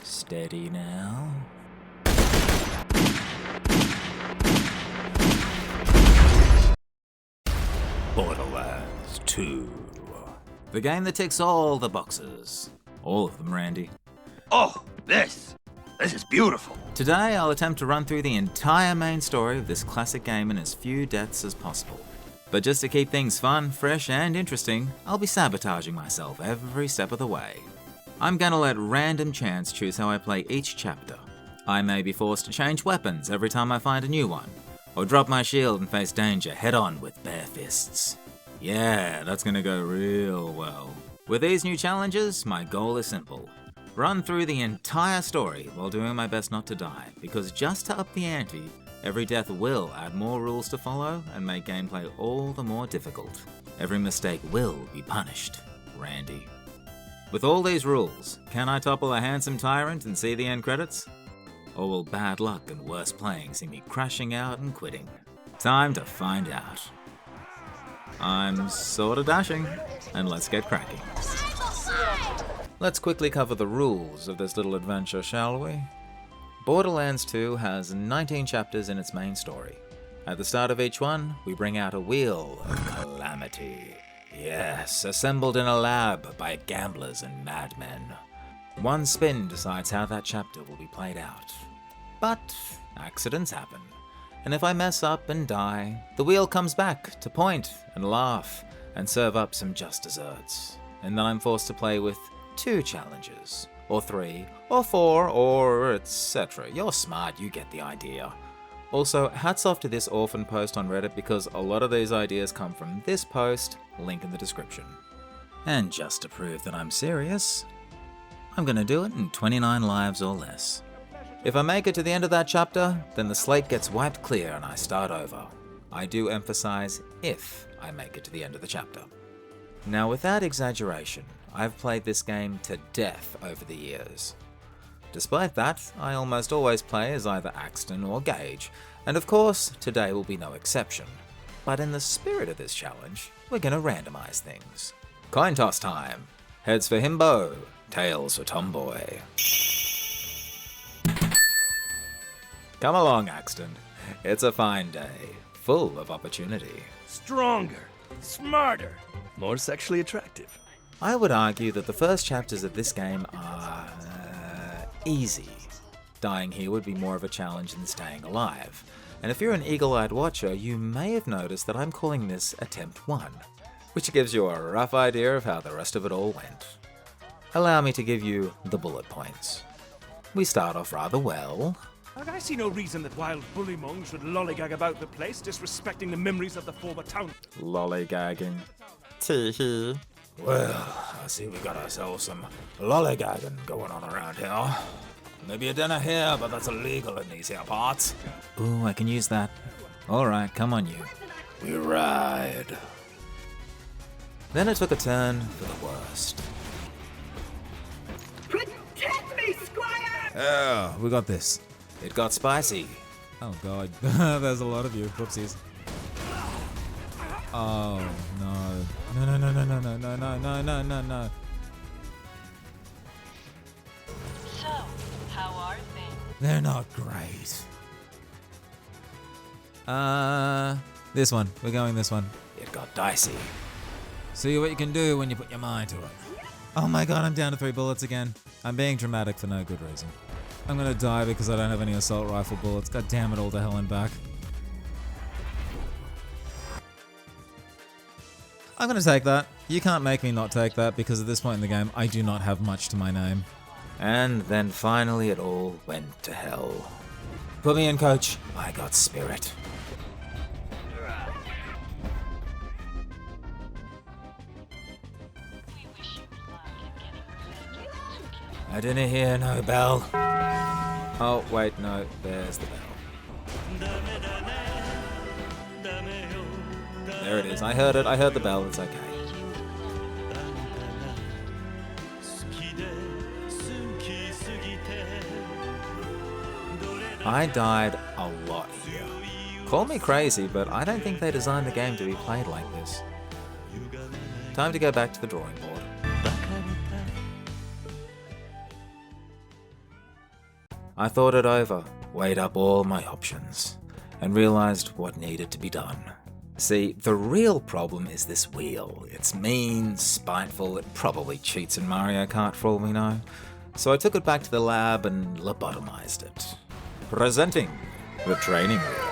Steady now. Borderlands 2. The game that ticks all the boxes. All of them, Randy. Oh, this is beautiful. Today I'll attempt to run through the entire main story of this classic game in as few deaths as possible. But just to keep things fun, fresh and interesting, I'll be sabotaging myself every step of the way. I'm gonna let random chance choose how I play each chapter. I may be forced to change weapons every time I find a new one, or drop my shield and face danger head on with bare fists. Yeah, that's gonna go real well. With these new challenges, my goal is simple. Run through the entire story while doing my best not to die, because just to up the ante, every death will add more rules to follow and make gameplay all the more difficult. Every mistake will be punished, Randy. With all these rules, can I topple a handsome tyrant and see the end credits? Or will bad luck and worse playing see me crashing out and quitting? Time to find out. I'm sorta dashing, and let's get cracking. Let's quickly cover the rules of this little adventure, shall we? Borderlands 2 has 19 chapters in its main story. At the start of each one, we bring out a wheel of calamity. Yes, assembled in a lab by gamblers and madmen. One spin decides how that chapter will be played out. But accidents happen, and if I mess up and die, the wheel comes back to point and laugh and serve up some just desserts. And then I'm forced to play with 2 challenges, or 3, or 4, or etc. You're smart, you get the idea. Also, hats off to this orphan post on Reddit because a lot of these ideas come from this post, link in the description. And just to prove that I'm serious, I'm gonna do it in 29 lives or less. If I make it to the end of that chapter, then the slate gets wiped clear and I start over. I do emphasize if I make it to the end of the chapter. Now without exaggeration, I've played this game to death over the years. Despite that, I almost always play as either Axton or Gage, and of course, today will be no exception. But in the spirit of this challenge, we're gonna randomize things. Coin toss time! Heads for Himbo, tails for Tomboy. Come along, Axton. It's a fine day, full of opportunity. Stronger, smarter, more sexually attractive. I would argue that the first chapters of this game are easy. Dying here would be more of a challenge than staying alive. And if you're an eagle-eyed watcher, you may have noticed that I'm calling this Attempt 1, which gives you a rough idea of how the rest of it all went. Allow me to give you the bullet points. We start off rather well. I see no reason that wild bullymong should lollygag about the place, disrespecting the memories of the former town. Lollygagging. Tee-hee. Well, I see we got ourselves some lollygagging going on around here. Maybe a dinner here, but that's illegal in these here parts. Ooh, I can use that. Alright, come on you. We ride. Then it took a turn for the worst. Protect me, Squire! Oh, we got this. It got spicy. Oh god, there's a lot of you. Whoopsies. Oh no. No. So, how are things? They're not great. This one. We're going this one. It got dicey. See what you can do when you put your mind to it. Oh my god, I'm down to 3 bullets again. I'm being dramatic for no good reason. I'm gonna die because I don't have any assault rifle bullets. God damn it all to hell and back. I'm gonna take that. You can't make me not take that because at this point in the game, I do not have much to my name. And then finally it all went to hell. Put me in, coach. I got spirit. I didn't hear no bell. Oh, wait, no, there's the bell. There it is. I heard it. I heard the bell. It's okay. I died a lot here. Call me crazy, but I don't think they designed the game to be played like this. Time to go back to the drawing board. I thought it over, weighed up all my options, and realized what needed to be done. See, the real problem is this wheel. It's mean, spiteful, it probably cheats in Mario Kart for all we know. So I took it back to the lab and lobotomized it. Presenting the training wheel.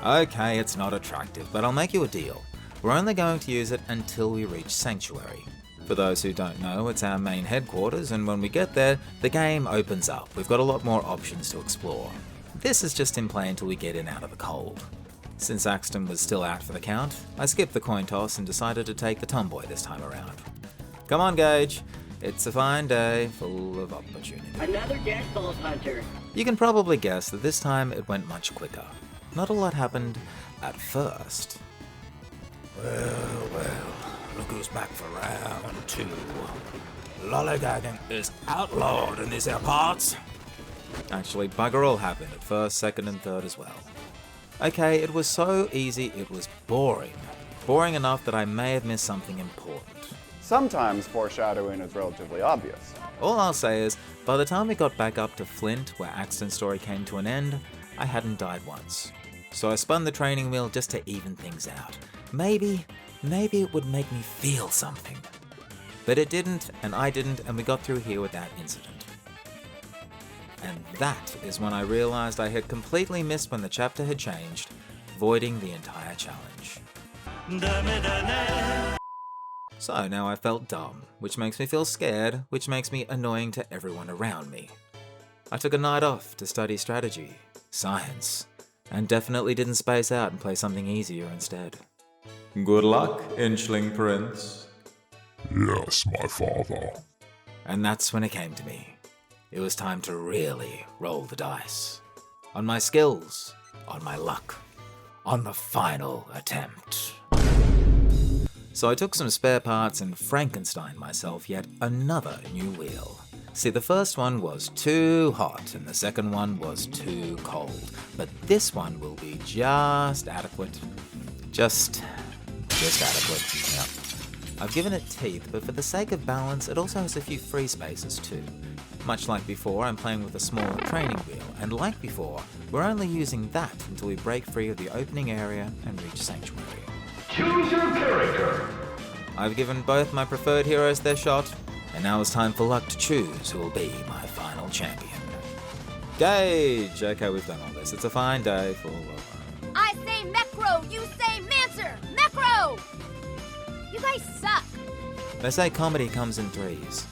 Okay, it's not attractive, but I'll make you a deal. We're only going to use it until we reach Sanctuary. For those who don't know, it's our main headquarters, and when we get there, the game opens up. We've got a lot more options to explore. This is just in play until we get in out of the cold. Since Axton was still out for the count, I skipped the coin toss and decided to take the tomboy this time around. Come on, Gage. It's a fine day, full of opportunity. Another deadbolt hunter. You can probably guess that this time it went much quicker. Not a lot happened at first. Well, look who's back for round 2. Lollygagging is outlawed in these here parts. Actually, bugger all happened at first, second and third as well. Okay, it was so easy it was boring. Boring enough that I may have missed something important. Sometimes foreshadowing is relatively obvious. All I'll say is, by the time we got back up to Flint, where Axton's story came to an end, I hadn't died once. So I spun the training wheel just to even things out. Maybe it would make me feel something. But it didn't, and I didn't, and we got through here without incident. And that is when I realized I had completely missed when the chapter had changed, voiding the entire challenge. So now I felt dumb, which makes me feel scared, which makes me annoying to everyone around me. I took a night off to study strategy, science, and definitely didn't space out and play something easier instead. Good luck, Inchling Prince. Yes, my father. And that's when it came to me. It was time to really roll the dice. On my skills, on my luck, on the final attempt. So I took some spare parts and Frankensteined myself yet another new wheel. See, the first one was too hot and the second one was too cold. But this one will be just adequate. Just adequate, yeah. I've given it teeth, but for the sake of balance, it also has a few free spaces too. Much like before, I'm playing with a smaller training wheel, and like before, we're only using that until we break free of the opening area and reach Sanctuary. Choose your character. I've given both my preferred heroes their shot, and now it's time for luck to choose who will be my final champion. Gage! Okay, we've done all this. It's a fine day for... I say Mecro, you say Mancer! Mecro! You guys suck. They say comedy comes in threes.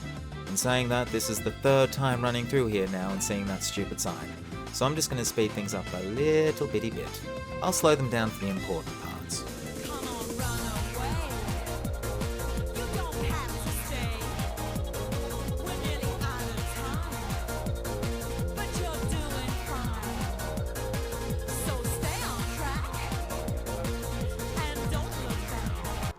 In saying that, this is the third time running through here now and seeing that stupid sign. So I'm just going to speed things up a little bitty bit. I'll slow them down for the important parts. Come on, run away. You don't have to stay. We're nearly out of time, but you're doing fine. So stay on track and don't look back.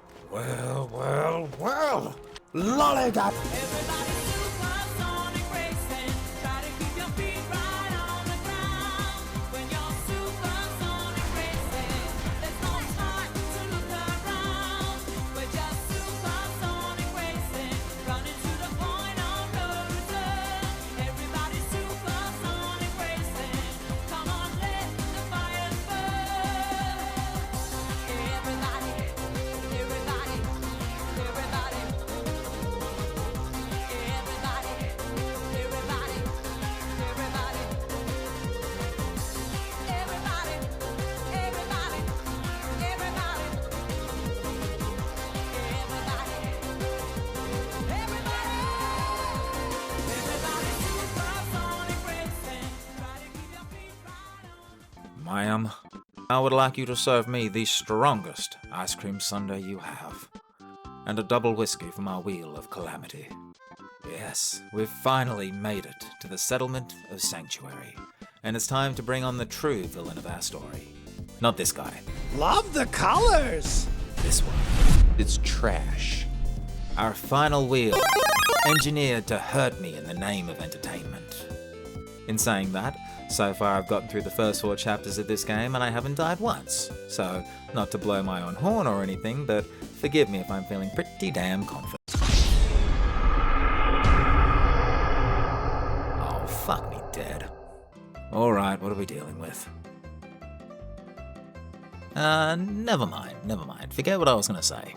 Well, lollygag! Everybody supersonic racing. Try to keep your feet right on the ground. When you're supersonic racing, there's no time to look around. We're just supersonic racing, running to the point of no return. Everybody supersonic racing. Come on, let the fire burn. Everybody, everybody, everybody. Ma'am, I would like you to serve me the strongest ice cream sundae you have. And a double whiskey for my wheel of calamity. Yes, we've finally made it to the settlement of Sanctuary. And it's time to bring on the true villain of our story. Not this guy. Love the colors! This one. It's trash. Our final wheel. Engineered to hurt me in the name of entertainment. In saying that, so far I've gotten through the first 4 chapters of this game and I haven't died once. So, not to blow my own horn or anything, but forgive me if I'm feeling pretty damn confident. Oh, Fuck me dead. Alright, what are we dealing with? Never mind. Forget what I was gonna say.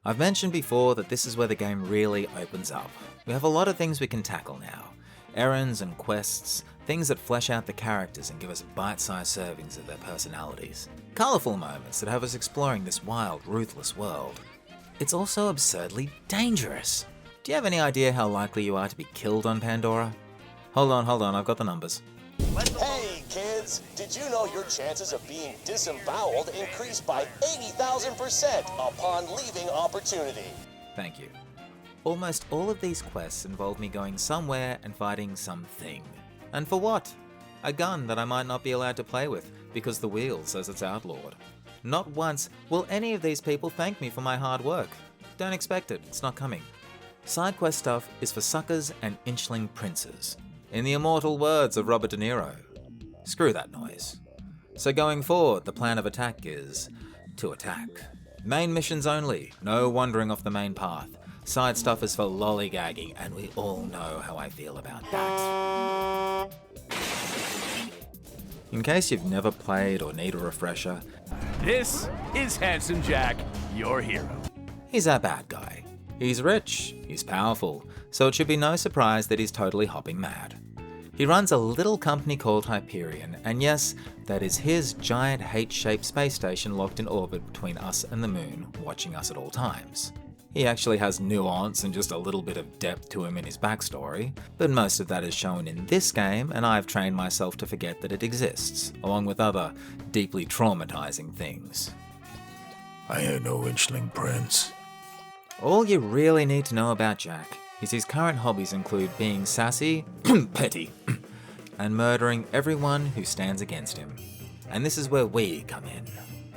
I've mentioned before that this is where the game really opens up. We have a lot of things we can tackle now. Errands and quests, things that flesh out the characters and give us bite-sized servings of their personalities. Colourful moments that have us exploring this wild, ruthless world. It's also absurdly dangerous. Do you have any idea how likely you are to be killed on Pandora? Hold on, I've got the numbers. Hey kids, did you know your chances of being disemboweled increased by 80,000% upon leaving opportunity? Thank you. Almost all of these quests involve me going somewhere and fighting something. And for what? A gun that I might not be allowed to play with because the wheel says it's outlawed. Not once will any of these people thank me for my hard work. Don't expect it, it's not coming. Side quest stuff is for suckers and inchling princes. In the immortal words of Robert De Niro. Screw that noise. So going forward, the plan of attack is to attack. Main missions only, no wandering off the main path. Side stuff is for lollygagging, and we all know how I feel about that. In case you've never played or need a refresher, This is Handsome Jack, your hero. he's our bad guy. He's rich, he's powerful, so it should be no surprise that he's totally hopping mad. He runs a little company called Hyperion, and yes, that is his giant H-shaped space station locked in orbit between us and the moon, watching us at all times. He actually has nuance and just a little bit of depth to him in his backstory, but most of that is shown in this game, and I've trained myself to forget that it exists, along with other deeply traumatizing things. I ain't no inchling prince. All you really need to know about Jack is his current hobbies include being sassy, petty, and murdering everyone who stands against him. And this is where we come in.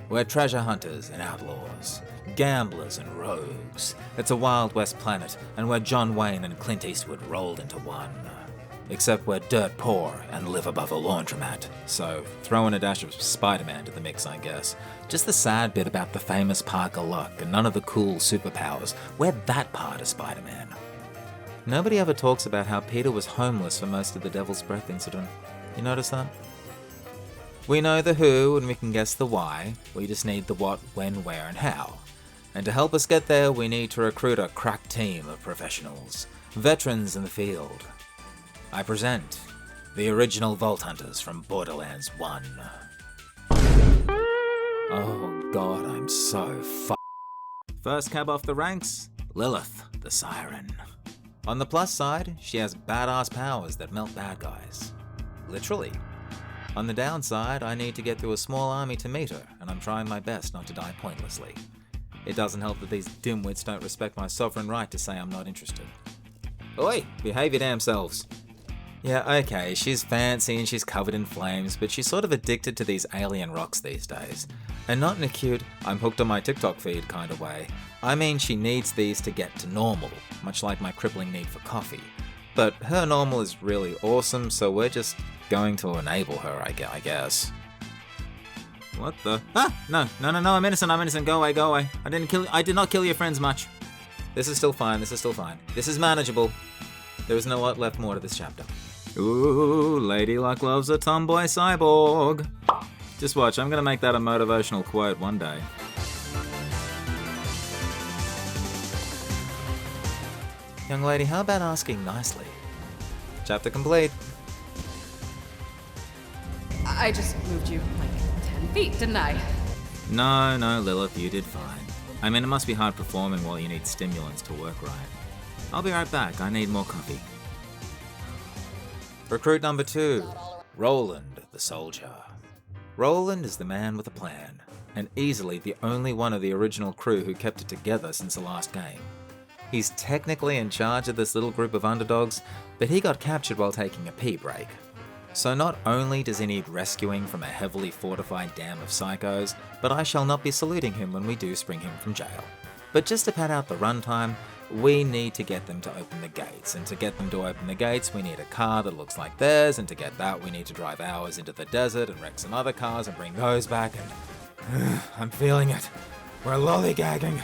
We're treasure hunters and outlaws, gamblers and rogues. It's a Wild West planet, and we're John Wayne and Clint Eastwood rolled into one. Except we're dirt poor and live above a laundromat, so throw in a dash of Spider-Man to the mix, I guess. Just the sad bit about the famous Parker luck and none of the cool superpowers. We're that part of Spider-Man. Nobody ever talks about how Peter was homeless for most of the Devil's Breath incident. You notice that? We know the who and we can guess the why. We just need the what, when, where, and how. And to help us get there, we need to recruit a crack team of professionals, veterans in the field. I present the original Vault Hunters from Borderlands 1. Oh god, I'm so First cab off the ranks, Lilith, the Siren. On the plus side, she has badass powers that melt bad guys. Literally. On the downside, I need to get through a small army to meet her, and I'm trying my best not to die pointlessly. It doesn't help that these dimwits don't respect my sovereign right to say I'm not interested. Oi, behave your damn selves. Yeah, okay, she's fancy and she's covered in flames, but she's sort of addicted to these alien rocks these days. And not in a cute, I'm hooked on my TikTok feed kind of way. I mean, she needs these to get to normal, much like my crippling need for coffee. But her normal is really awesome, so we're just going to enable her, I guess. What the? Ah! No, I'm innocent, go away. I did not kill your friends much. This is still fine. This is manageable. There isn't a lot left more to this chapter. Ooh, Lady Luck loves a tomboy cyborg. Just watch, I'm gonna make that a motivational quote one day. Young lady, how about asking nicely? Chapter complete. I just moved you like 10 feet, didn't I? No, Lilith, you did fine. I mean, it must be hard performing while you need stimulants to work right. I'll be right back, I need more coffee. Recruit number 2, Roland the Soldier. Roland is the man with a plan, and easily the only one of the original crew who kept it together since the last game. He's technically in charge of this little group of underdogs, but he got captured while taking a pee break. So not only does he need rescuing from a heavily fortified dam of psychos, but I shall not be saluting him when we do spring him from jail. But just to pad out the runtime, we need to get them to open the gates, and to get them to open the gates we need a car that looks like theirs, and to get that we need to drive hours into the desert and wreck some other cars and bring those back, and I'm feeling it. We're lollygagging.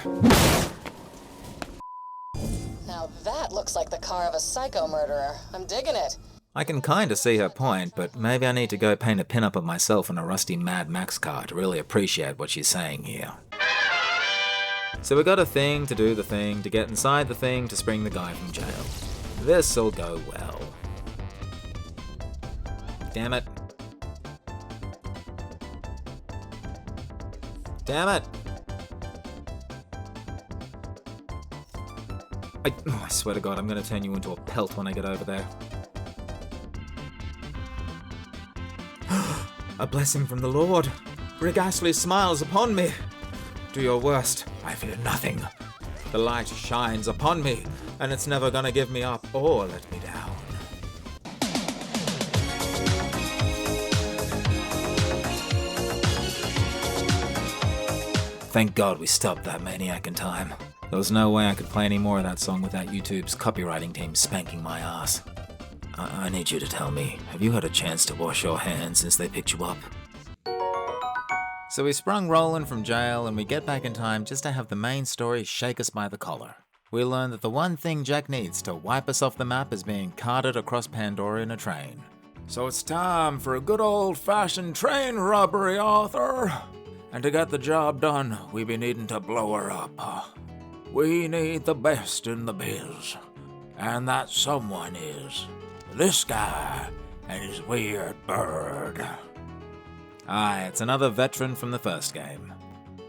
Now Now that looks like the car of a psycho murderer. I'm digging it. I can kinda see her point, but maybe I need to go paint a pin-up of myself in a rusty Mad Max car to really appreciate what she's saying here. So we got a thing to do the thing, to get inside the thing, to spring the guy from jail. This'll go well. Damn it. Damn it! I swear to God, I'm gonna turn you into a pelt when I get over there. A blessing from the Lord. Ghastly smiles upon me. Do your worst. I fear nothing. The light shines upon me, and it's never gonna give me up or let me down. Thank God we stopped that maniac in time. There was no way I could play any more of that song without YouTube's copywriting team spanking my ass. I need you to tell me, have you had a chance to wash your hands since they picked you up? So we sprung Roland from jail and we get back in time just to have the main story shake us by the collar. We learn that the one thing Jack needs to wipe us off the map is being carted across Pandora in a train. So it's time for a good old-fashioned train robbery, Arthur. And to get the job done, we be needing to blow her up. We need the best in the biz. And that someone is this guy and his weird bird. Aye, it's another veteran from the first game.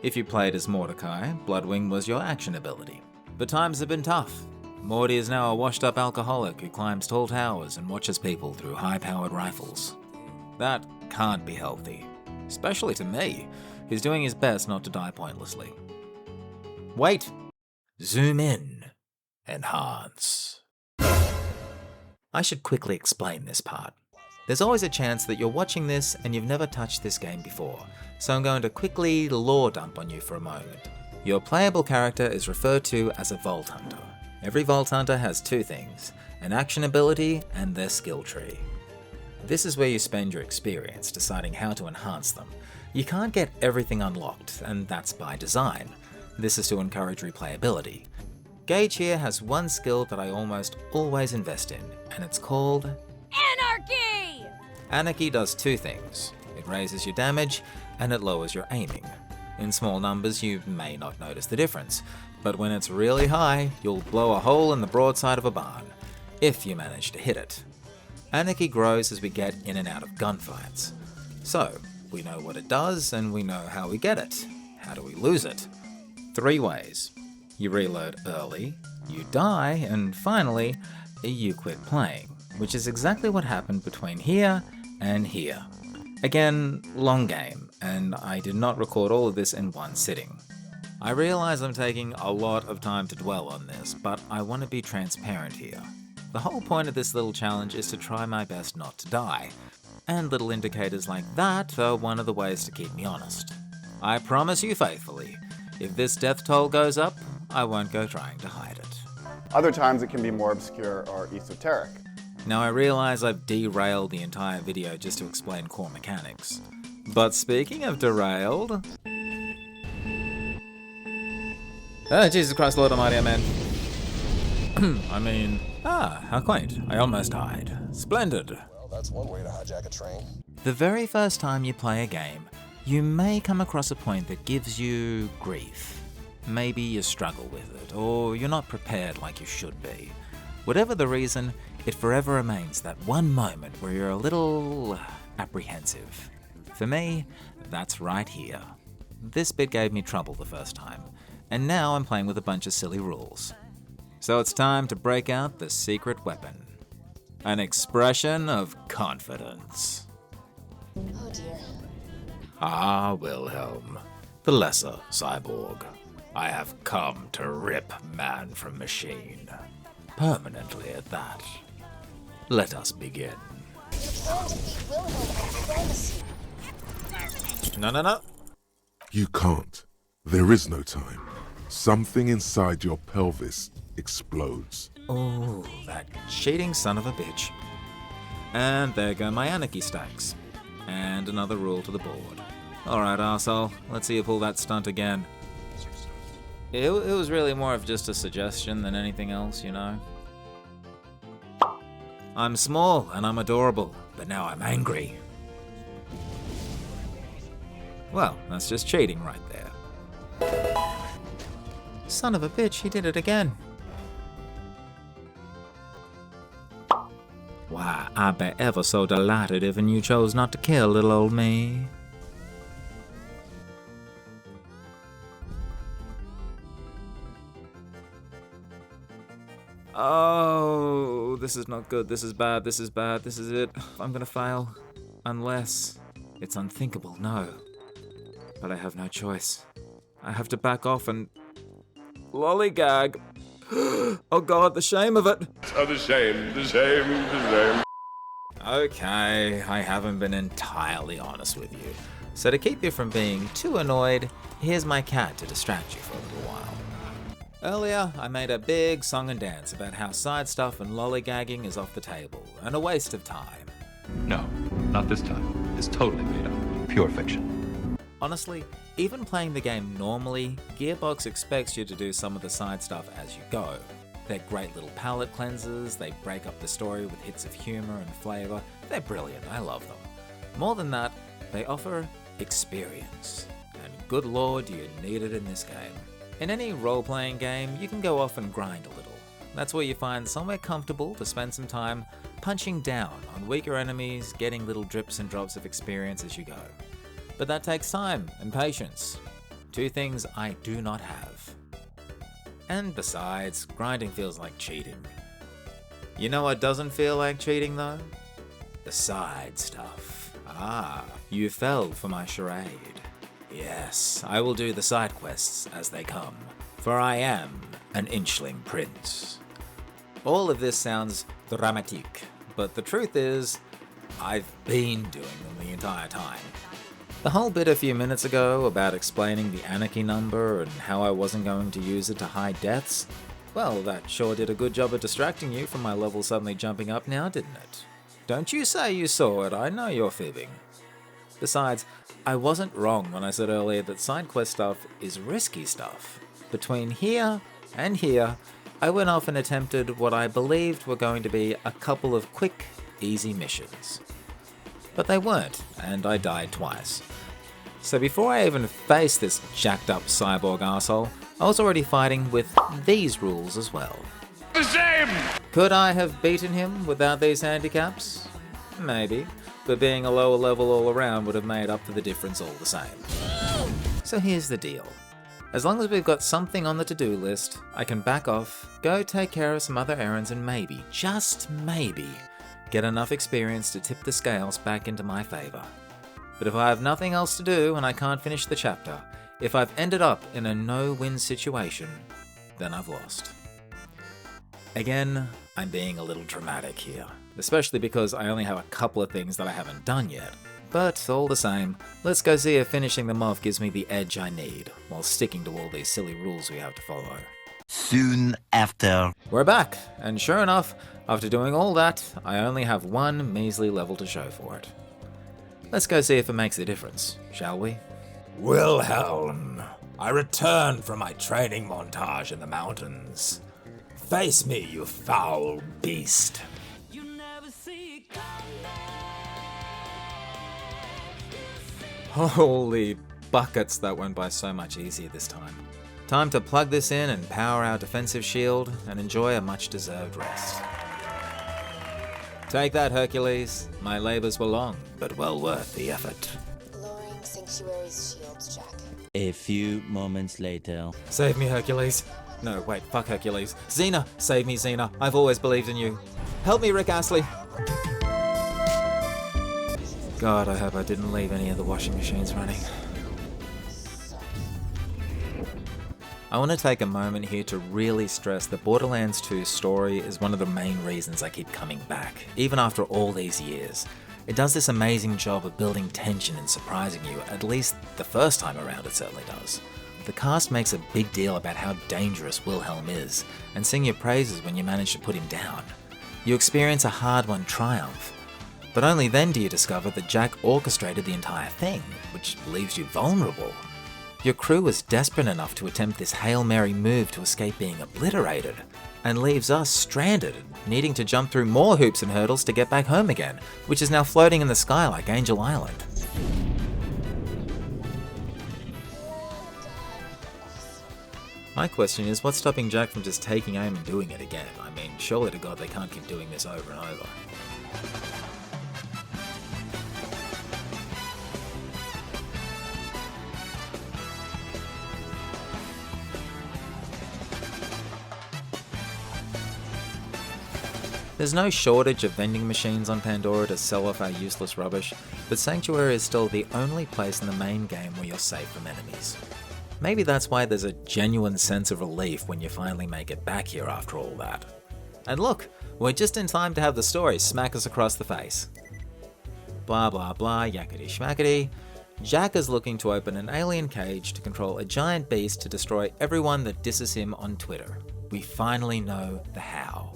If you played as Mordecai, Bloodwing was your action ability. But times have been tough. Morty is now a washed-up alcoholic who climbs tall towers and watches people through high-powered rifles. That can't be healthy. Especially to me, who's doing his best not to die pointlessly. Wait! Zoom in. Enhance. I should quickly explain this part. There's always a chance that you're watching this and you've never touched this game before, so I'm going to quickly lore dump on you for a moment. Your playable character is referred to as a Vault Hunter. Every Vault Hunter has two things, an action ability and their skill tree. This is where you spend your experience deciding how to enhance them. You can't get everything unlocked, and that's by design. This is to encourage replayability. Gage here has one skill that I almost always invest in, and it's called Anarchy! Anarchy does two things. It raises your damage, and it lowers your aiming. In small numbers, you may not notice the difference, but when it's really high, you'll blow a hole in the broadside of a barn, if you manage to hit it. Anarchy grows as we get in and out of gunfights. So, we know what it does, and we know how we get it. How do we lose it? 3 ways. You reload early, you die, and finally, you quit playing, which is exactly what happened between here and here. Again, long game, and I did not record all of this in one sitting. I realize I'm taking a lot of time to dwell on this, but I want to be transparent here. The whole point of this little challenge is to try my best not to die, and little indicators like that are one of the ways to keep me honest. I promise you faithfully, if this death toll goes up, I won't go trying to hide it. Other times it can be more obscure or esoteric. Now I realize I've derailed the entire video just to explain core mechanics. But speaking of derailed... Oh, Jesus Christ, Lord Almighty, amen. How quaint. I almost died. Splendid. Well, that's one way to hijack a train. The very first time you play a game, you may come across a point that gives you grief. Maybe you struggle with it, or you're not prepared like you should be. Whatever the reason, it forever remains that one moment where you're a little apprehensive. For me, that's right here. This bit gave me trouble the first time, and now I'm playing with a bunch of silly rules. So it's time to break out the secret weapon. An expression of confidence. Oh dear. Ah, Wilhelm, the lesser cyborg. I have come to rip man from machine. Permanently at that. Let us begin. Plan to beat Wilhelm and fantasy. No. You can't. There is no time. Something inside your pelvis explodes. Oh, that cheating son of a bitch. And there go my anarchy stacks. And another rule to the board. Alright, arsehole, let's see you pull that stunt again. It was really more of just a suggestion than anything else, you know? I'm small and I'm adorable, but now I'm angry. Well, that's just cheating right there. Son of a bitch, he did it again. Why, I'd be ever so delighted if you chose not to kill little old me. Oh, this is not good. This is bad. This is bad. This is it. I'm gonna fail. Unless it's unthinkable, no. But I have no choice. I have to back off and lollygag. Oh god, the shame of it. Oh, the shame, the shame, the shame. Okay, I haven't been entirely honest with you. So to keep you from being too annoyed, here's my cat to distract you for a little while. Earlier, I made a big song and dance about how side stuff and lollygagging is off the table and a waste of time. No, not this time. It's totally made up. Pure fiction. Honestly, even playing the game normally, Gearbox expects you to do some of the side stuff as you go. They're great little palate cleansers, they break up the story with hits of humor and flavor. They're brilliant, I love them. More than that, they offer experience. And good lord, do you need it in this game. In any role-playing game, you can go off and grind a little. That's where you find somewhere comfortable to spend some time punching down on weaker enemies, getting little drips and drops of experience as you go. But that takes time and patience. Two things I do not have. And besides, grinding feels like cheating. You know what doesn't feel like cheating though? The side stuff. Ah, you fell for my charade. Yes, I will do the side quests as they come, for I am an inchling prince. All of this sounds dramatique, but the truth is, I've been doing them the entire time. The whole bit a few minutes ago about explaining the anarchy number and how I wasn't going to use it to hide deaths, well, that sure did a good job of distracting you from my level suddenly jumping up now, didn't it? Don't you say you saw it, I know you're fibbing. Besides, I wasn't wrong when I said earlier that side quest stuff is risky stuff. Between here and here, I went off and attempted what I believed were going to be a couple of quick, easy missions. But they weren't, and I died twice. So before I even faced this jacked up cyborg arsehole, I was already fighting with these rules as well. The same! Could I have beaten him without these handicaps? Maybe, but being a lower level all around would have made up for the difference all the same. So here's the deal. As long as we've got something on the to-do list, I can back off, go take care of some other errands and maybe, just maybe, get enough experience to tip the scales back into my favour. But if I have nothing else to do and I can't finish the chapter, if I've ended up in a no-win situation, then I've lost. Again, I'm being a little dramatic here, especially because I only have a couple of things that I haven't done yet. But all the same, let's go see if finishing them off gives me the edge I need, while sticking to all these silly rules we have to follow. Soon after. We're back, and sure enough, after doing all that, I only have one measly level to show for it. Let's go see if it makes a difference, shall we? Wilhelm, I return from my training montage in the mountains. Face me, you foul beast. Holy buckets, that went by so much easier this time. Time to plug this in and power our defensive shield and enjoy a much-deserved rest. Take that, Hercules. My labors were long, but well worth the effort. Lowering Sanctuary's shields, Jack. A few moments later. Save me, Hercules. No, wait, fuck Hercules. Xena! Save me, Xena. I've always believed in you. Help me, Rick Astley! God, I hope I didn't leave any of the washing machines running. I want to take a moment here to really stress that Borderlands 2's story is one of the main reasons I keep coming back, even after all these years. It does this amazing job of building tension and surprising you, at least the first time around it certainly does. The cast makes a big deal about how dangerous Wilhelm is, and sing your praises when you manage to put him down. You experience a hard-won triumph, but only then do you discover that Jack orchestrated the entire thing, which leaves you vulnerable. Your crew is desperate enough to attempt this Hail Mary move to escape being obliterated, and leaves us stranded, needing to jump through more hoops and hurdles to get back home again, which is now floating in the sky like Angel Island. My question is, what's stopping Jack from just taking aim and doing it again? I mean, surely to God they can't keep doing this over and over. There's no shortage of vending machines on Pandora to sell off our useless rubbish, but Sanctuary is still the only place in the main game where you're safe from enemies. Maybe that's why there's a genuine sense of relief when you finally make it back here after all that. And look, we're just in time to have the story smack us across the face. Blah blah blah, yakety schmackety. Jack is looking to open an alien cage to control a giant beast to destroy everyone that disses him on Twitter. We finally know the how.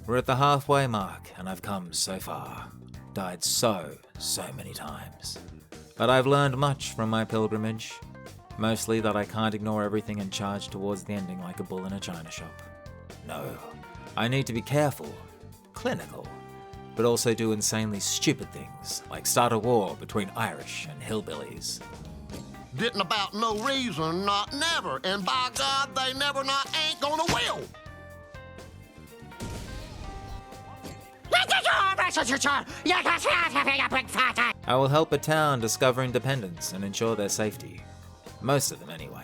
We're at the halfway mark, and I've come so far. Died so many times. But I've learned much from my pilgrimage. Mostly that I can't ignore everything and charge towards the ending like a bull in a china shop. No, I need to be careful, clinical, but also do insanely stupid things, like start a war between Irish and hillbillies. Didn't about no reason, not never, and by God, they never not ain't gonna will. I will help a town discover independence and ensure their safety. Most of them anyway.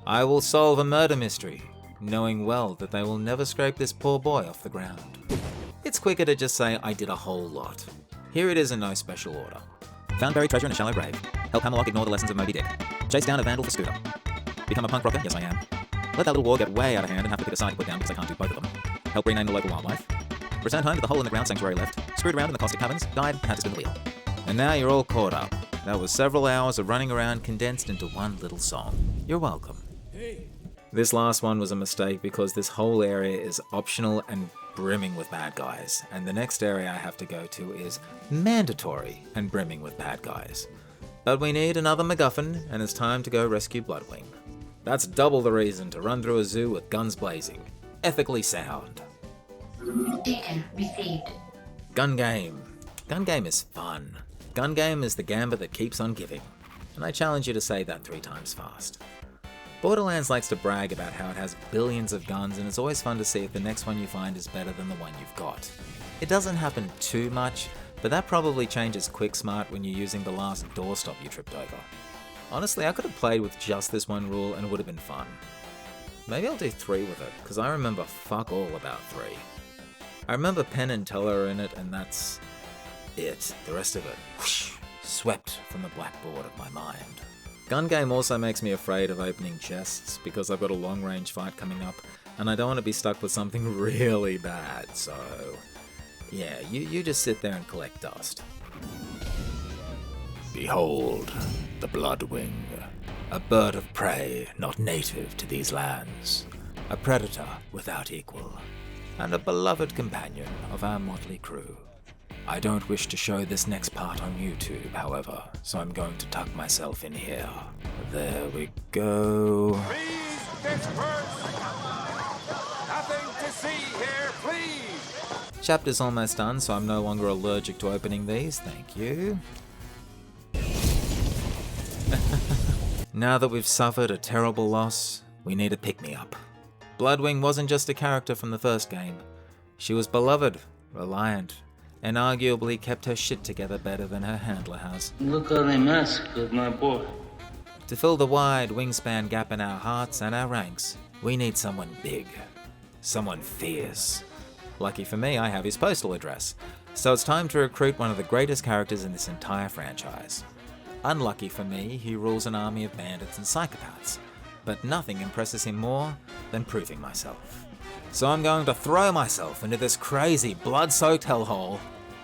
I will solve a murder mystery, knowing well that they will never scrape this poor boy off the ground. It's quicker to just say I did a whole lot. Here it is in no special order. Found buried treasure in a shallow grave. Help Hammerlock ignore the lessons of Moby Dick. Chase down a vandal for scooter. Become a punk rocker? Yes I am. Let that little war get way out of hand and have to pick a side to put down because I can't do both of them. Help rename the local wildlife. Returned home to the hole in the ground Sanctuary left. Screwed around in the caustic caverns. Died, had to spin the wheel. And now you're all caught up. That was several hours of running around condensed into one little song. You're welcome. This last one was a mistake because this whole area is optional and brimming with bad guys, and the next area I have to go to is mandatory and brimming with bad guys. But we need another MacGuffin, and it's time to go rescue Bloodwing. That's double the reason to run through a zoo with guns blazing. Ethically sound. Data received. Gun game. Gun game is fun. Gun game is the gambit that keeps on giving. And I challenge you to say that 3 times fast. Borderlands likes to brag about how it has billions of guns, and it's always fun to see if the next one you find is better than the one you've got. It doesn't happen too much, but that probably changes quick smart when you're using the last doorstop you tripped over. Honestly, I could have played with just this one rule and it would have been fun. Maybe I'll do 3 with it, because I remember fuck all about 3. I remember Penn and Teller in it, and that's it. The rest of it, whoosh, swept from the blackboard of my mind. Gun game also makes me afraid of opening chests, because I've got a long range fight coming up, and I don't want to be stuck with something really bad, so yeah, you just sit there and collect dust. Behold, the Bloodwing, a bird of prey not native to these lands, a predator without equal, and a beloved companion of our motley crew. I don't wish to show this next part on YouTube, however, so I'm going to tuck myself in here. There we go. Please disperse! Nothing to see here, please! Chapter's almost done, so I'm no longer allergic to opening these, thank you. Now that we've suffered a terrible loss, we need a pick-me-up. Bloodwing wasn't just a character from the first game. She was beloved, reliant, and arguably kept her shit together better than her handler has. Look how they massacred my boy. To fill the wide wingspan gap in our hearts and our ranks, we need someone big. Someone fierce. Lucky for me, I have his postal address, so it's time to recruit one of the greatest characters in this entire franchise. Unlucky for me, he rules an army of bandits and psychopaths, but nothing impresses him more than proving myself. So I'm going to throw myself into this crazy blood-soaked hellhole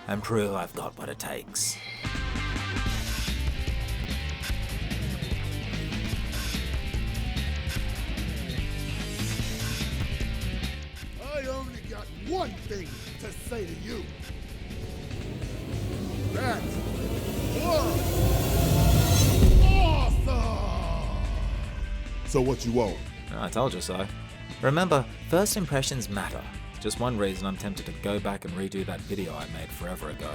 and prove I've got what it takes. I only got one thing to say to you. That was awesome! So what you want? I told you so. Remember, first impressions matter. Just one reason I'm tempted to go back and redo that video I made forever ago.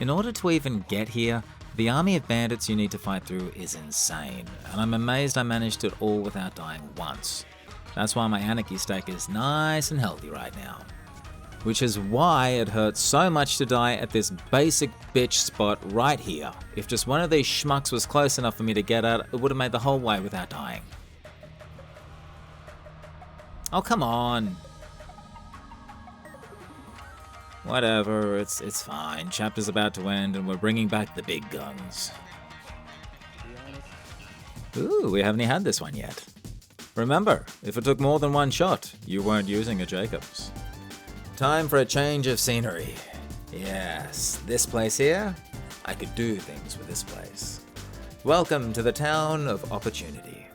In order to even get here, the army of bandits you need to fight through is insane, and I'm amazed I managed it all without dying once. That's why my anarchy stack is nice and healthy right now. Which is why it hurts so much to die at this basic bitch spot right here. If just one of these schmucks was close enough for me to get at, it would have made the whole way without dying. Oh, come on. Whatever, it's fine. Chapter's about to end and we're bringing back the big guns. Ooh, we haven't had this one yet. Remember, if it took more than one shot, you weren't using a Jacobs. Time for a change of scenery. Yes, this place here, I could do things with this place. Welcome to the town of opportunity.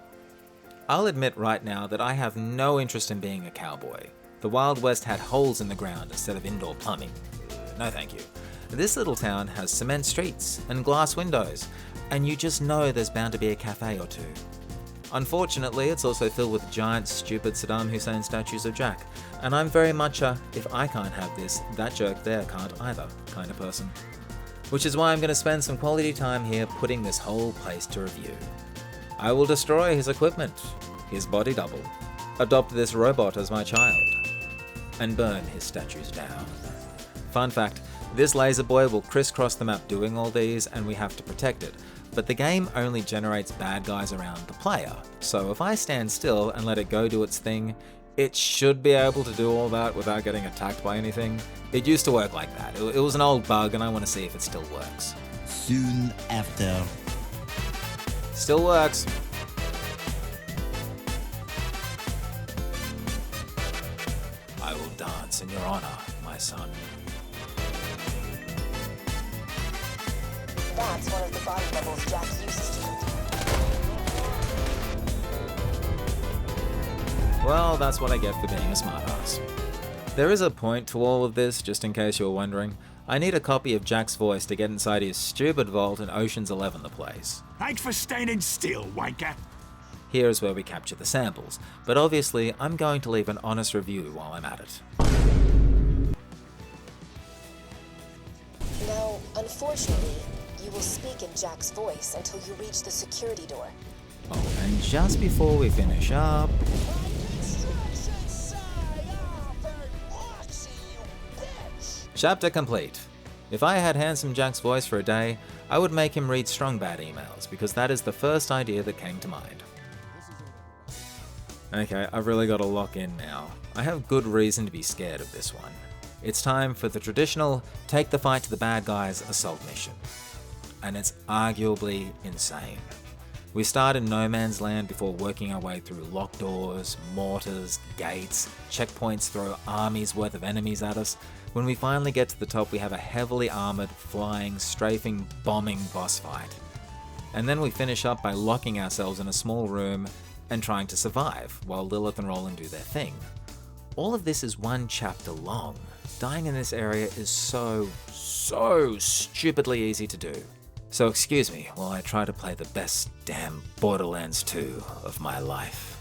I'll admit right now that I have no interest in being a cowboy. The Wild West had holes in the ground instead of indoor plumbing. No thank you. This little town has cement streets and glass windows, and you just know there's bound to be a cafe or two. Unfortunately, it's also filled with giant, stupid Saddam Hussein statues of Jack, and I'm very much a, if I can't have this, that jerk there can't either kind of person. Which is why I'm going to spend some quality time here putting this whole place to review. I will destroy his equipment, his body double, adopt this robot as my child, and burn his statues down. Fun fact, this laser boy will crisscross the map doing all these and we have to protect it, but the game only generates bad guys around the player, so if I stand still and let it go do its thing, it should be able to do all that without getting attacked by anything. It used to work like that. It was an old bug and I want to see if it still works. Soon after. Still works. I will dance in your honor, my son. That's one of the body doubles Jack uses to Well, that's what I get for being a smartass. There is a point to all of this, just in case you were wondering. I need a copy of Jack's voice to get inside his stupid vault in Ocean's 11 the place. Thanks for standing still, wanker. Here's where we capture the samples, but obviously I'm going to leave an honest review while I'm at it. Now, unfortunately, you will speak in Jack's voice until you reach the security door. Oh, and just before we finish up... Chapter complete. If I had Handsome Jack's voice for a day, I would make him read strong bad emails, because that is the first idea that came to mind. Okay, I've really got to lock in now. I have good reason to be scared of this one. It's time for the traditional take the fight to the bad guys assault mission. And it's arguably insane. We start in no man's land before working our way through locked doors, mortars, gates, checkpoints throw armies worth of enemies at us. When we finally get to the top, we have a heavily armored, flying, strafing, bombing boss fight. And then we finish up by locking ourselves in a small room and trying to survive while Lilith and Roland do their thing. All of this is one chapter long. Dying in this area is so stupidly easy to do. So excuse me while I try to play the best damn Borderlands 2 of my life.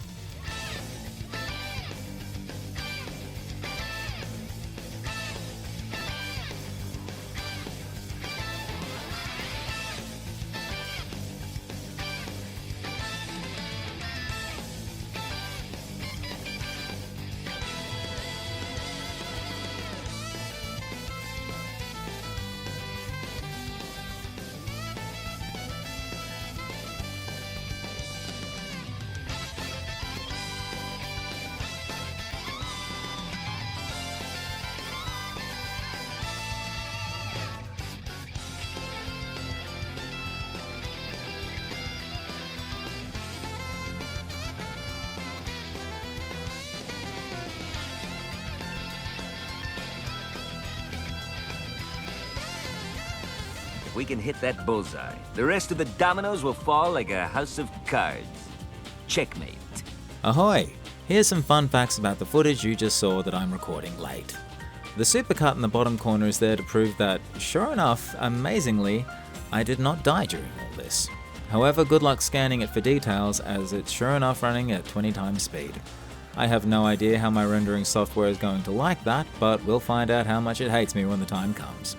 We can hit that bullseye. The rest of the dominoes will fall like a house of cards. Checkmate. Ahoy! Here's some fun facts about the footage you just saw that I'm recording late. The supercut in the bottom corner is there to prove that, sure enough, amazingly, I did not die during all this. However, good luck scanning it for details, as it's sure enough running at 20 times speed. I have no idea how my rendering software is going to like that, but we'll find out how much it hates me when the time comes.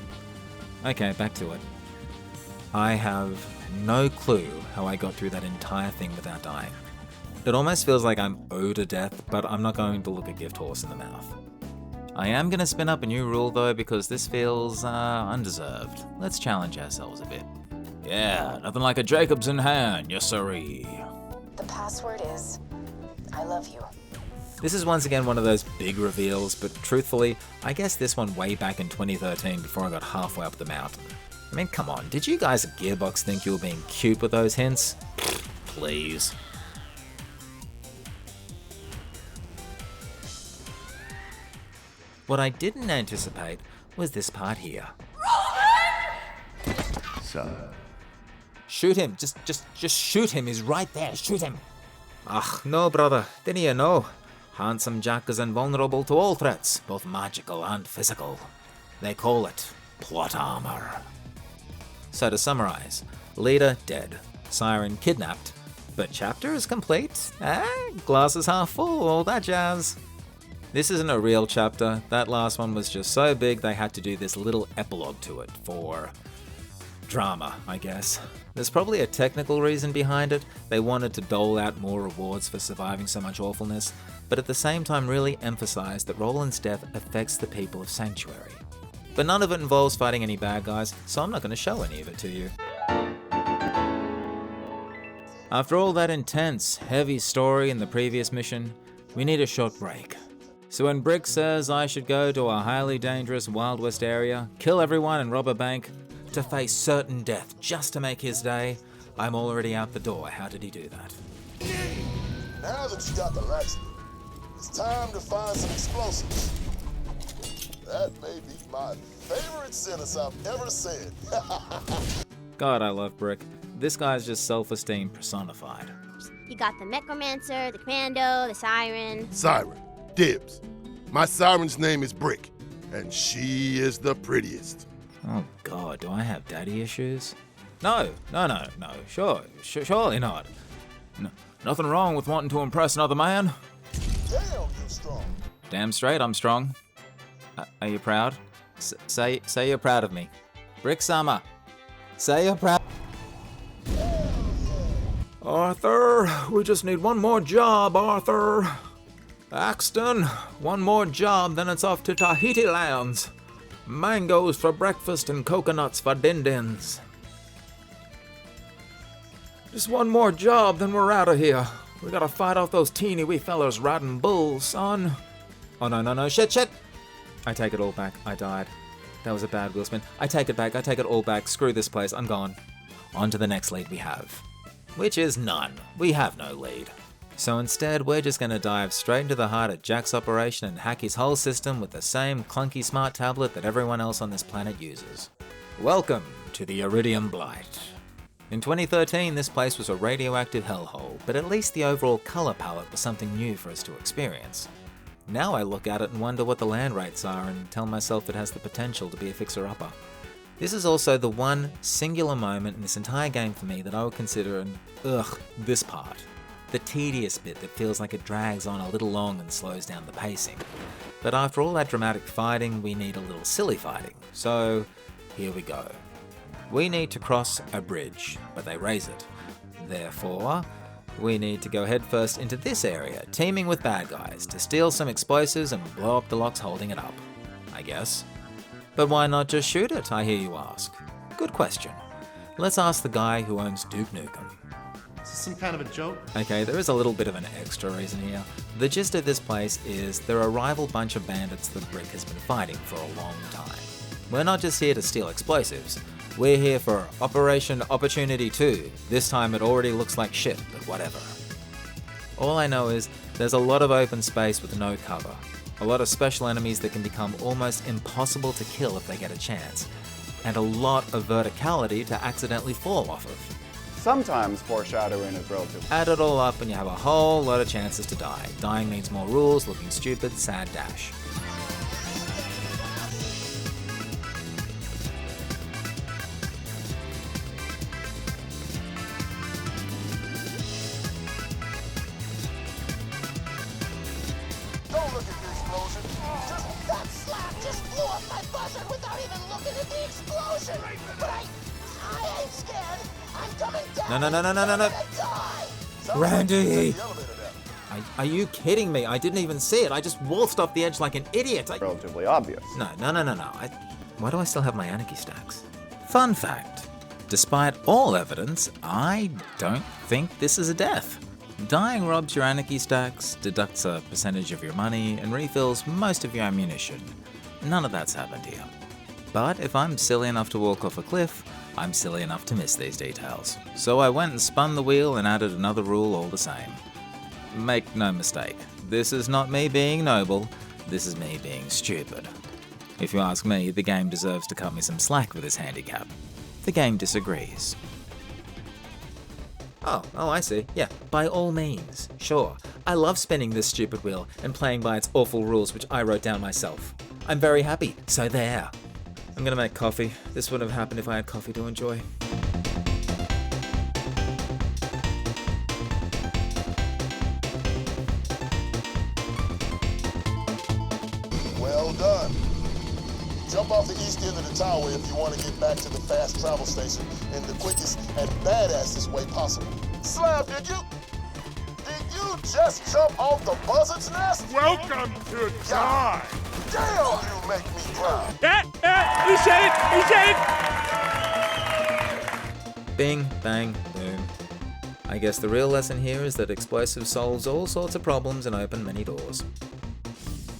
Okay, back to it. I have no clue how I got through that entire thing without dying. It almost feels like I'm owed to death, but I'm not going to look a gift horse in the mouth. I am going to spin up a new rule though, because this feels undeserved. Let's challenge ourselves a bit. Yeah, nothing like a Jacobs in hand, yes sirree. The password is, I love you. This is once again one of those big reveals, but truthfully, I guess this one way back in 2013 before I got halfway up the mountain. I mean, come on, did you guys at Gearbox think you were being cute with those hints? Please. What I didn't anticipate was this part here. Son. Shoot him, just shoot him, he's right there, shoot him. Ach, no brother, didn't you know? Handsome Jack is invulnerable to all threats, both magical and physical. They call it plot armor. So to summarize, leader dead, siren kidnapped, but chapter is complete, glass is half full, all that jazz. This isn't a real chapter, that last one was just so big they had to do this little epilogue to it for drama, I guess. There's probably a technical reason behind it, they wanted to dole out more rewards for surviving so much awfulness, but at the same time really emphasize that Roland's death affects the people of Sanctuary. But none of it involves fighting any bad guys, so I'm not going to show any of it to you. After all that intense, heavy story in the previous mission, we need a short break. So when Brick says I should go to a highly dangerous Wild West area, kill everyone and rob a bank, to face certain death just to make his day, I'm already out the door. How did he do that? Now that you got the laxative, it's time to find some explosives. That may be my favorite sentence I've ever said. God, I love Brick. This guy's just self-esteem personified. You got the Necromancer, the Commando, the Siren. Siren. Dibs. My siren's name is Brick, and she is the prettiest. Oh God, do I have daddy issues? No, surely not. No, nothing wrong with wanting to impress another man. Damn, you're strong. Damn straight, I'm strong. Are you proud? Say you're proud of me. Brick Summer, say you're proud. Arthur, we just need one more job, Arthur. Axton, one more job, then it's off to Tahiti lands. Mangoes for breakfast and coconuts for din-dins. Just one more job, then we're out of here. We gotta fight off those teeny wee fellas riding bulls, son. Oh no, shit! I take it all back, I died. That was a bad wheel spin. I take it all back, screw this place, I'm gone. On to the next lead we have. Which is none. We have no lead. So instead, we're just going to dive straight into the heart of Jack's operation and hack his whole system with the same clunky smart tablet that everyone else on this planet uses. Welcome to the Iridium Blight. In 2013, this place was a radioactive hellhole, but at least the overall colour palette was something new for us to experience. Now I look at it and wonder what the land rates are and tell myself it has the potential to be a fixer-upper. This is also the one singular moment in this entire game for me that I would consider an this part. The tedious bit that feels like it drags on a little long and slows down the pacing. But after all that dramatic fighting, we need a little silly fighting. So, here we go. We need to cross a bridge, but they raise it. Therefore, we need to go headfirst into this area, teaming with bad guys, to steal some explosives and blow up the locks holding it up, I guess. But why not just shoot it, I hear you ask? Good question. Let's ask the guy who owns Duke Nukem. Is this some kind of a joke? Okay, there is a little bit of an extra reason here. The gist of this place is they're a rival bunch of bandits that Brick has been fighting for a long time. We're not just here to steal explosives. We're here for Operation Opportunity 2. This time it already looks like shit, but whatever. All I know is there's a lot of open space with no cover. A lot of special enemies that can become almost impossible to kill if they get a chance. And a lot of verticality to accidentally fall off of. Sometimes foreshadowing is relative. Add it all up and you have a whole lot of chances to die. Dying means more rules, looking stupid, sad dash. off my buzzer without even looking at the explosion. But I ain't scared. I'm coming down. No. Randy! Are you kidding me? I didn't even see it. I just wolfed off the edge like an idiot. Relatively obvious. No. Why do I still have my anarchy stacks? Fun fact. Despite all evidence, I don't think this is a death. Dying robs your anarchy stacks, deducts a percentage of your money, and refills most of your ammunition. None of that's happened here. But if I'm silly enough to walk off a cliff, I'm silly enough to miss these details. So I went and spun the wheel and added another rule all the same. Make no mistake, this is not me being noble, this is me being stupid. If you ask me, the game deserves to cut me some slack for this handicap. The game disagrees. Oh, I see. Yeah, by all means, sure. I love spinning this stupid wheel and playing by its awful rules which I wrote down myself. I'm very happy, so there. I'm gonna make coffee. This wouldn't have happened if I had coffee to enjoy. Well done. Jump off the east end of the tower if you want to get back to the fast travel station in the quickest and badassest way possible. Slab, did you just jump off the buzzard's nest? Welcome to die. Damn, you make me proud. He said it. Bing, bang, boom. I guess the real lesson here is that explosive solves all sorts of problems and open many doors.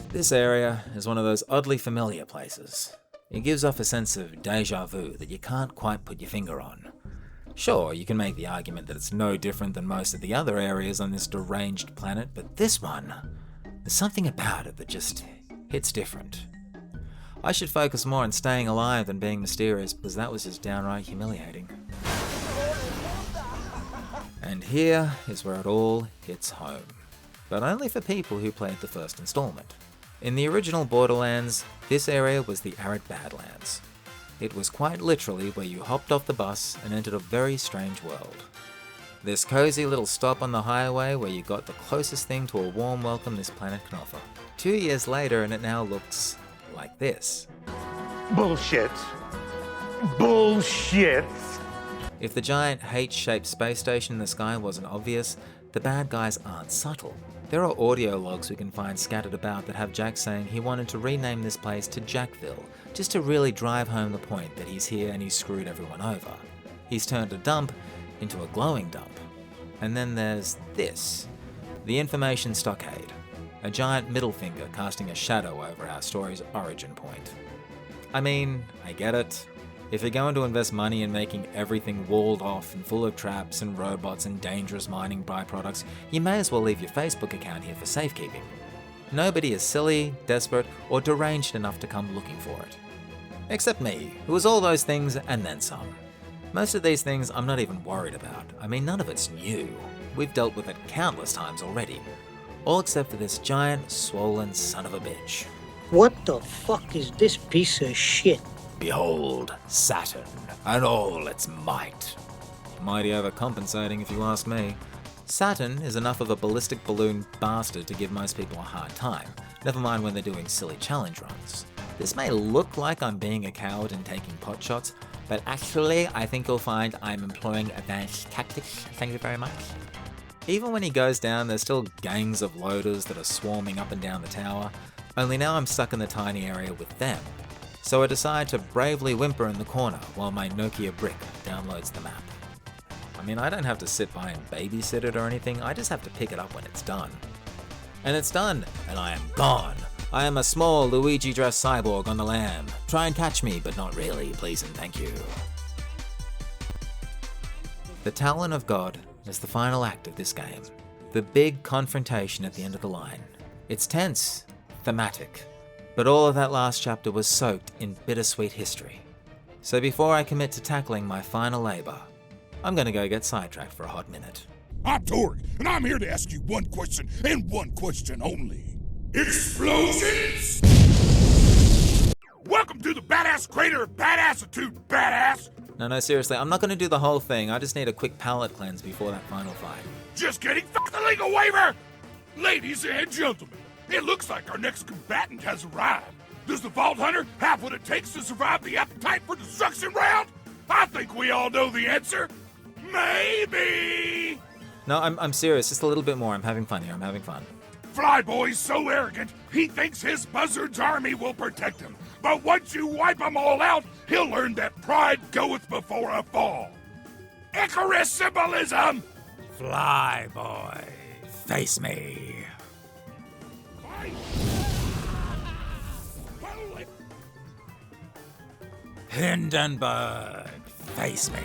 This area is one of those oddly familiar places. It gives off a sense of deja vu that you can't quite put your finger on. Sure, you can make the argument that it's no different than most of the other areas on this deranged planet, but this one, there's something about it that just hits different. I should focus more on staying alive than being mysterious, because that was just downright humiliating. And here is where it all hits home. But only for people who played the first installment. In the original Borderlands, this area was the arid Badlands. It was quite literally where you hopped off the bus and entered a very strange world. This cozy little stop on the highway where you got the closest thing to a warm welcome this planet can offer. 2 years later and it now looks like this. Bullshit. Bullshit. If the giant H-shaped space station in the sky wasn't obvious, the bad guys aren't subtle. There are audio logs we can find scattered about that have Jack saying he wanted to rename this place to Jackville, just to really drive home the point that he's here and he's screwed everyone over. He's turned a dump into a glowing dump. And then there's this, the information stockade, a giant middle finger casting a shadow over our story's origin point. I mean, I get it. If you're going to invest money in making everything walled off and full of traps and robots and dangerous mining byproducts, you may as well leave your Facebook account here for safekeeping. Nobody is silly, desperate, or deranged enough to come looking for it. Except me, who is all those things and then some. Most of these things I'm not even worried about. I mean, none of it's new. We've dealt with it countless times already. All except for this giant, swollen son of a bitch. What the fuck is this piece of shit? Behold, Saturn, and all its might. Mighty overcompensating if you ask me. Saturn is enough of a ballistic balloon bastard to give most people a hard time, never mind when they're doing silly challenge runs. This may look like I'm being a coward and taking pot shots, but actually I think you'll find I'm employing advanced tactics, thank you very much. Even when he goes down, there's still gangs of loaders that are swarming up and down the tower, only now I'm stuck in the tiny area with them. So I decide to bravely whimper in the corner while my Nokia brick downloads the map. I mean, I don't have to sit by and babysit it or anything, I just have to pick it up when it's done. And it's done, and I am gone. I am a small Luigi-dressed cyborg on the lam. Try and catch me, but not really, please and thank you. The Talon of God is the final act of this game. The big confrontation at the end of the line. It's tense, thematic, but all of that last chapter was soaked in bittersweet history. So before I commit to tackling my final labor, I'm gonna go get sidetracked for a hot minute. I'm Torg, and I'm here to ask you one question, and one question only. Explosions? Welcome to the badass crater of badassitude, badass! No, seriously, I'm not gonna do the whole thing, I just need a quick palate cleanse before that final fight. Just kidding, fuck the legal waiver! Ladies and gentlemen, it looks like our next combatant has arrived. Does the Vault Hunter have what it takes to survive the Appetite for Destruction round? I think we all know the answer. Maybe! No, I'm serious. Just a little bit more. I'm having fun here. I'm having fun. Flyboy's so arrogant, he thinks his buzzard's army will protect him. But once you wipe them all out, he'll learn that pride goeth before a fall. Icarus symbolism! Flyboy, face me. Hindenburg, face me.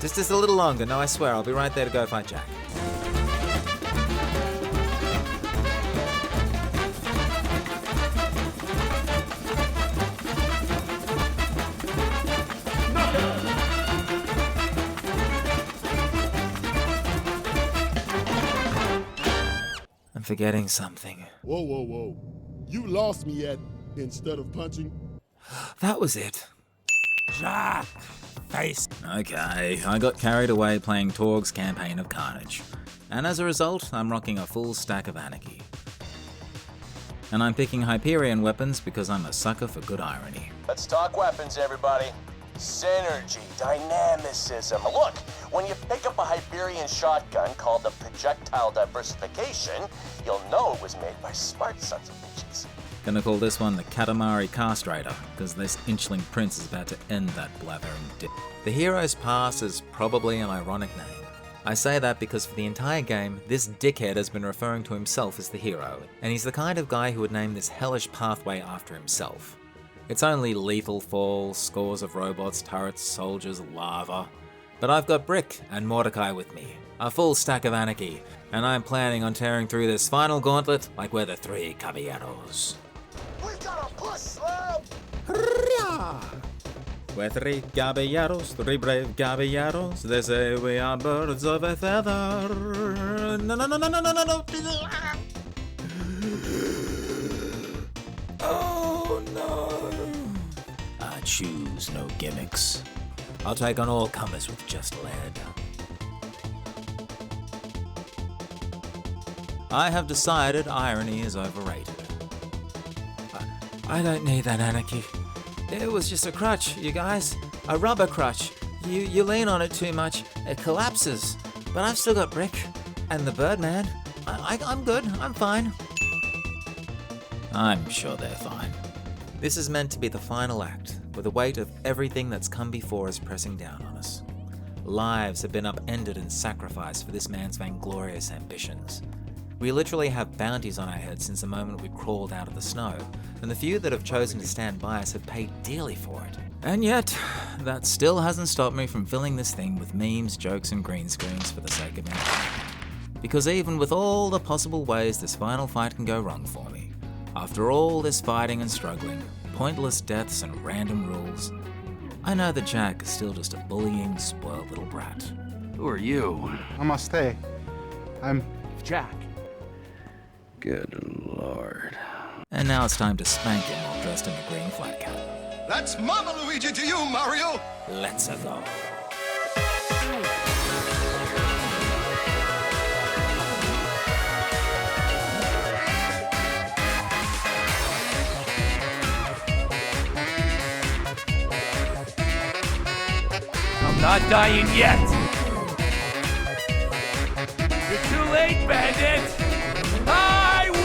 Just a little longer. No, I swear, I'll be right there to go fight Jack. I'm forgetting something. Whoa, whoa, whoa. You lost me at instead of punching. That was it. Jack, face. Okay, I got carried away playing Torg's Campaign of Carnage. And as a result, I'm rocking a full stack of anarchy. And I'm picking Hyperion weapons because I'm a sucker for good irony. Let's talk weapons, everybody. Synergy, dynamicism. Look, when you pick up a Hyperion shotgun called the projectile diversification, you'll know it was made by smart sons of bitches. Gonna call this one the Katamari Castrator, because this inchling prince is about to end that blathering dick. The hero's pass is probably an ironic name. I say that because for the entire game, this dickhead has been referring to himself as the hero, and he's the kind of guy who would name this hellish pathway after himself. It's only lethal fall, scores of robots, turrets, soldiers, lava. But I've got Brick and Mordecai with me, a full stack of anarchy, and I'm planning on tearing through this final gauntlet like we're the three caballeros. We gotta push, Slab! We're three caballeros, three brave caballeros. They say we are birds of a feather. No, no, no, no, no, no, no, no. Oh no. I choose no gimmicks. I'll take on all comers with just lead. I have decided irony is overrated. I don't need that anarchy. It was just a crutch, you guys. A rubber crutch. You lean on it too much, it collapses. But I've still got Brick and the Birdman. I'm good, I'm fine. I'm sure they're fine. This is meant to be the final act, with the weight of everything that's come before us pressing down on us. Lives have been upended and sacrificed for this man's vainglorious ambitions. We literally have bounties on our heads since the moment we crawled out of the snow, and the few that have chosen to stand by us have paid dearly for it. And yet, that still hasn't stopped me from filling this thing with memes, jokes, and green screens for the sake of entertainment. Because even with all the possible ways this final fight can go wrong for me, after all this fighting and struggling, pointless deaths and random rules, I know that Jack is still just a bullying, spoiled little brat. Who are you? Namaste. I'm Jack. Good lord. And now it's time to spank him while dressed in a green flat cap. That's Mama Luigi to you, Mario! Let's go. I'm not dying yet! You're too late, bandit! I win!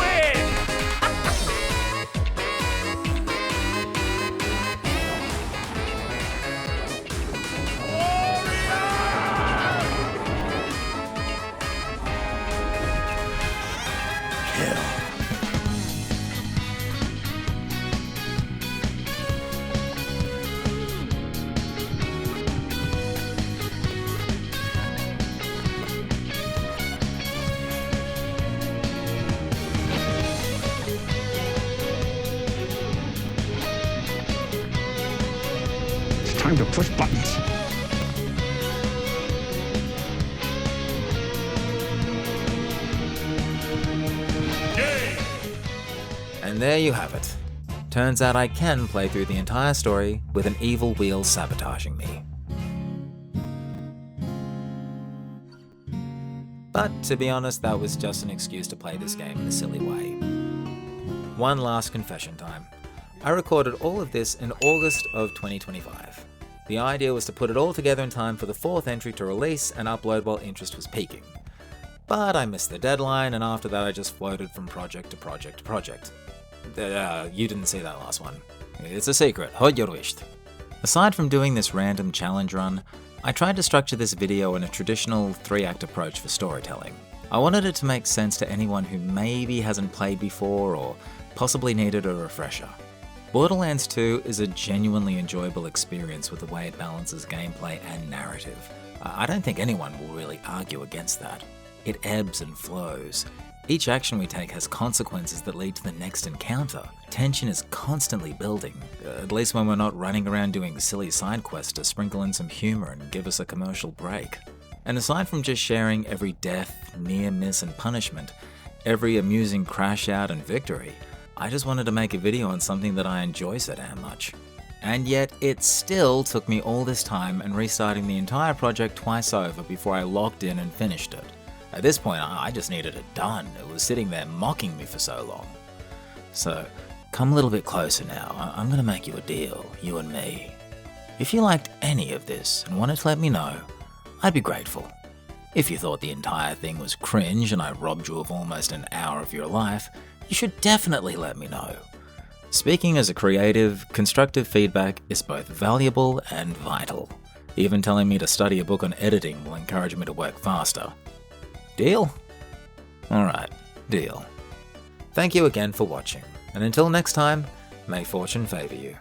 Time to push buttons. And there you have it. Turns out I can play through the entire story with an evil wheel sabotaging me. But to be honest, that was just an excuse to play this game in a silly way. One last confession time. I recorded all of this in August of 2025. The idea was to put it all together in time for the 4th entry to release and upload while interest was peaking. But I missed the deadline, and after that I just floated from project to project to project. You didn't see that last one. It's a secret, hold your wish. Aside from doing this random challenge run, I tried to structure this video in a traditional 3-act approach for storytelling. I wanted it to make sense to anyone who maybe hasn't played before or possibly needed a refresher. Borderlands 2 is a genuinely enjoyable experience with the way it balances gameplay and narrative. I don't think anyone will really argue against that. It ebbs and flows. Each action we take has consequences that lead to the next encounter. Tension is constantly building, at least when we're not running around doing silly side quests to sprinkle in some humor and give us a commercial break. And aside from just sharing every death, near miss and punishment, every amusing crash out and victory, I just wanted to make a video on something that I enjoy so damn much. And yet it still took me all this time and restarting the entire project twice over before I locked in and finished it. At this point, I just needed it done. It was sitting there mocking me for so long. So, come a little bit closer now. I'm gonna make you a deal, you and me. If you liked any of this and wanted to let me know, I'd be grateful. If you thought the entire thing was cringe and I robbed you of almost an hour of your life, you should definitely let me know. Speaking as a creative, constructive feedback is both valuable and vital. Even telling me to study a book on editing will encourage me to work faster. Deal? Alright, deal. Thank you again for watching, and until next time, may fortune favour you.